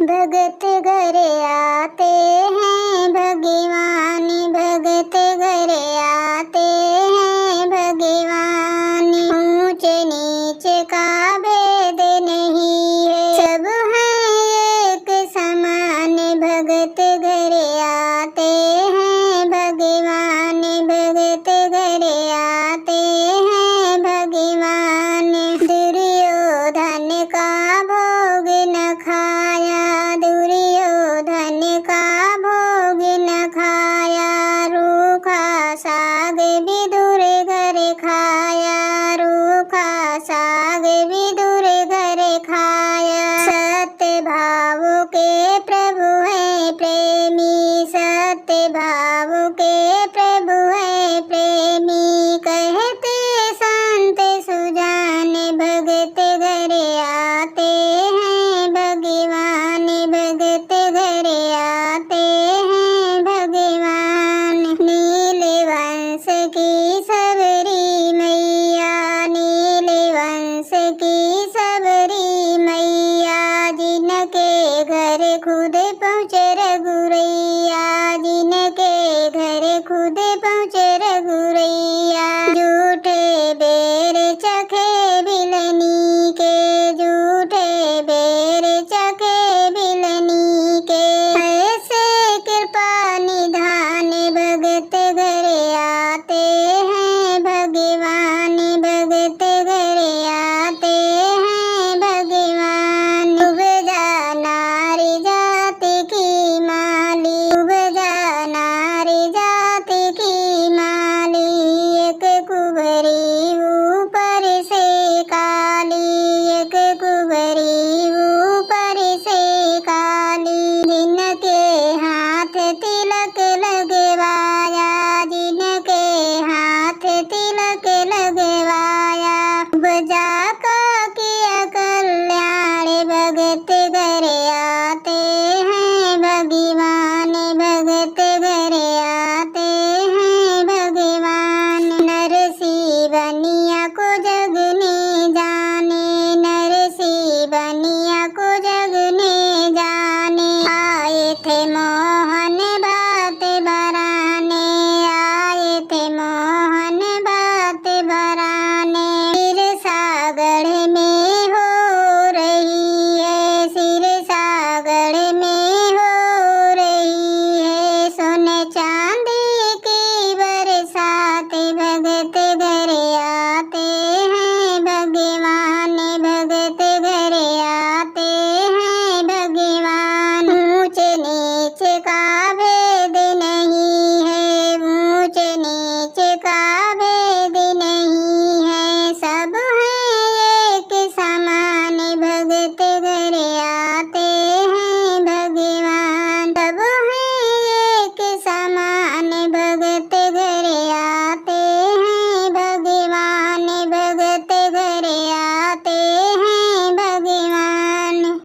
भगत घर आते हैं भगवान, भगत घर आते हैं भगवान। ऊंच नीच का भेद नहीं है, सब हैं एक समान। भगत घर आते हैं भगवान, भगत घर आते हैं भगवान। दुर्योधन का भोग न खाया, दुर्योधन का भोग न खाया। रूखा साग विदुर घर खाया, रूखा साग विदुर घर खाया। सत्य भाव के प्रभु हैं प्रेमी, सत्य भाव के प्रभु हैं प्रेमी। कहते संत सुजान, भगत घर आते हैं भगवान, भगत घर आते हैं भगवान। नील वंश की सबरी मैया, नील वंश की सबरी मैया। जिनके घर खुद पहुँचे रघुरैया, जिनके घर खुद पहुँचे रघुरैया। झूठे बेर चखे बिलनी के, झूठे बेर चखे बिलनी के। ऐसे कृपा निधान, भगत घर आते हैं भगवान, भगत घर आते हैं भगवान। उपजा नारी जाति की माली, उपजा नारी जाति की माली। एक कुबरी ऊपर से काली, एक कुबरी ऊपर से काली। जिनके हाथ तिलक लगवाया, जिनके हाथ तिलक लगवाया। उपजा का किया कल्याण, भगत घर आते